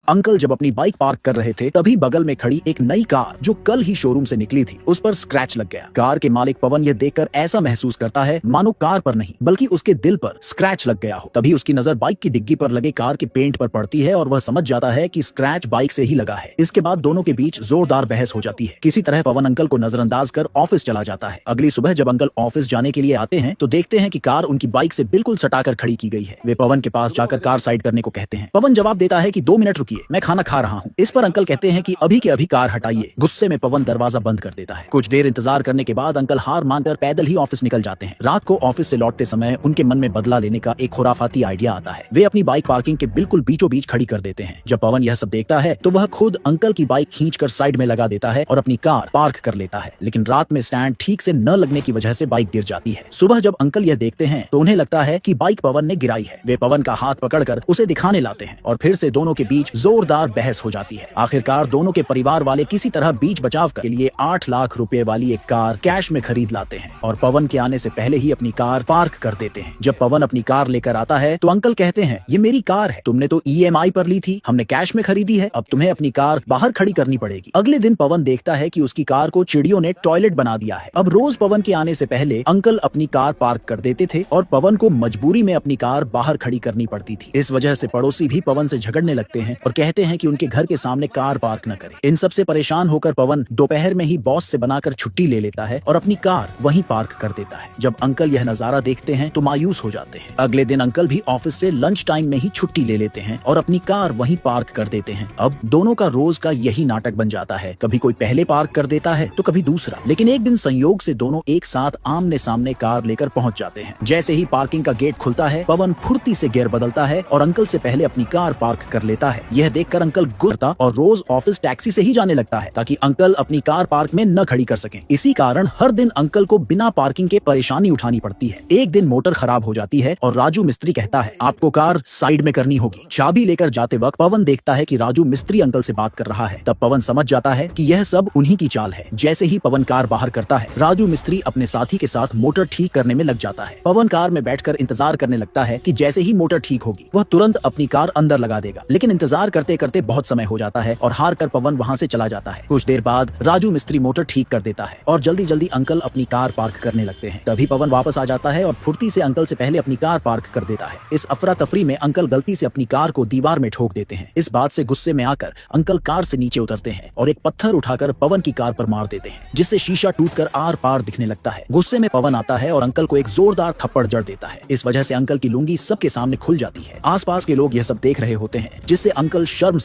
Uncle जब अपनी bike park कर रहे थे तभी बगल में खड़ी एक नई कार जो कल ही शोरूम से निकली थी उस पर स्क्रैच लग गया। कार के मालिक पवन यह देखकर ऐसा महसूस करता है मानो कार पर नहीं बल्कि उसके दिल पर स्क्रैच लग गया हो। तभी उसकी नजर बाइक की डिग्गी पर लगे कार के पेंट पर पड़ती है और वह समझ जाता है कि स्क्रैच बाइक से ही लगा है। इसके बाद दोनों के बीच जोरदार बहस हो जाती है। किसी तरह पवन अंकल को नजरअंदाज कर ऑफिस चला जाता है। अगली सुबह जब अंकल ऑफिस जाने के लिए आते हैं तो देखते हैं कि कार उनकी बाइक से बिल्कुल सटाकर खड़ी की गई है। वे पवन के पास जाकर कार साइड करने को कहते हैं। पवन जवाब देता है कि 2 मिनट रुकिए, मैं खाना खा रहा हूँ। इस पर अंकल कहते हैं कि अभी के अभी कार हटाइए। गुस्से में पवन दरवाजा बंद कर देता है। कुछ देर इंतजार करने के बाद अंकल हार मानकर पैदल ही ऑफिस निकल जाते हैं। रात को ऑफिस से लौटते समय उनके मन में बदला लेने का एक खुराफाती आइडिया आता है। वे अपनी बाइक पार्किंग के बिल्कुल बीचों बीच खड़ी कर देते हैं। जब पवन यह सब देखता है तो वह खुद अंकल की बाइक खींचकर साइड में लगा देता है और अपनी कार पार्क कर लेता है। लेकिन रात में स्टैंड ठीक से न लगने की वजह से बाइक गिर जाती है। सुबह जब अंकल यह देखते हैं तो उन्हें लगता है कि बाइक पवन ने गिराई है। वे पवन का हाथ पकड़कर उसे दिखाने लाते हैं और फिर से दोनों के बीच जोरदार बहस हो जाती है। आखिरकार दोनों के परिवार वाले किसी तरह बीच बचाव के लिए 8 लाख रुपए वाली एक कार कैश में खरीद लाते हैं और पवन के आने से पहले ही अपनी कार पार्क कर देते हैं। जब पवन अपनी कार लेकर आता है तो अंकल कहते हैं, ये मेरी कार है, तुमने तो EMI पर ली थी, हमने कैश में खरीदी है, अब तुम्हें अपनी कार बाहर खड़ी करनी पड़ेगी। अगले दिन पवन देखता है कि उसकी कार को चिड़ियों ने टॉयलेट बना दिया है। अब रोज पवन के आने से पहले अंकल अपनी कार पार्क कर देते थे और पवन को मजबूरी में अपनी कार बाहर खड़ी करनी पड़ती थी। इस वजह से पड़ोसी भी पवन से झगड़ने लगते हैं और कहते हैं कि उनके घर के सामने कार पार्क न करें। इन सब से परेशान होकर पवन दोपहर में ही बॉस से बनाकर छुट्टी ले लेता है और अपनी कार वहीं पार्क कर देता है। जब अंकल यह नजारा देखते हैं तो मायूस हो जाते हैं। अगले दिन अंकल भी ऑफिस से लंच टाइम में ही छुट्टी ले लेते हैं और अपनी कार वहीं पार्क कर देते हैं। अब दोनों का रोज का यही नाटक बन जाता है। कभी कोई पहले पार्क कर देता है तो कभी दूसरा। लेकिन एक दिन संयोग से दोनों एक साथ आमने सामने कार लेकर पहुंच जाते हैं। जैसे ही पार्किंग का गेट खुलता है पवन फुर्ती से गियर बदलता है और अंकल से पहले अपनी कार पार्क कर लेता है। यह देखकर अंकल गुस्सा और रोज ऑफिस टैक्सी से ही जाने लगता है ताकि अंकल अपनी कार पार्क में न खड़ी कर सकें। इसी कारण हर दिन अंकल को बिना पार्किंग के परेशानी उठानी पड़ती है। एक दिन मोटर खराब हो जाती है और राजू मिस्त्री कहता है, आपको कार साइड में करनी होगी। चाबी लेकर जाते वक्त पवन देखता है कि राजू मिस्त्री अंकल से बात कर रहा है। तब पवन समझ जाता है कि यह सब उन्हीं की चाल है। जैसे ही पवन कार बाहर करता है राजू मिस्त्री अपने साथी के साथ मोटर ठीक करने में लग जाता है। पवन कार में बैठकर इंतजार करने लगता है कि जैसे ही मोटर ठीक होगी वह तुरंत अपनी कार अंदर लगा देगा। लेकिन इंतजार करते करते बहुत समय हो जाता है और हार कर पवन वहाँ से चला जाता है। कुछ देर बाद राजू मिस्त्री मोटर ठीक कर देता है और जल्दी जल्दी अंकल अपनी कार पार्क करने लगते हैं। तभी पवन वापस आ जाता है और फुर्ती से अंकल से पहले अपनी कार पार्क कर देता है। इस अफरा तफरी में अंकल गलती से अपनी कार को दीवार में ठोक देते हैं। इस बात से गुस्से में आकर अंकल कार से नीचे उतरते हैं और एक पत्थर उठाकर पवन की कार पर मार देते हैं, जिससे शीशा टूटकर आर पार दिखने लगता है। गुस्से में पवन आता है और अंकल को एक जोरदार थप्पड़ जड़ देता है। इस वजह से अंकल की लुंगी सबके सामने खुल जाती है। आसपास के लोग यह सब देख रहे होते हैं, जिससे अंकल शर्म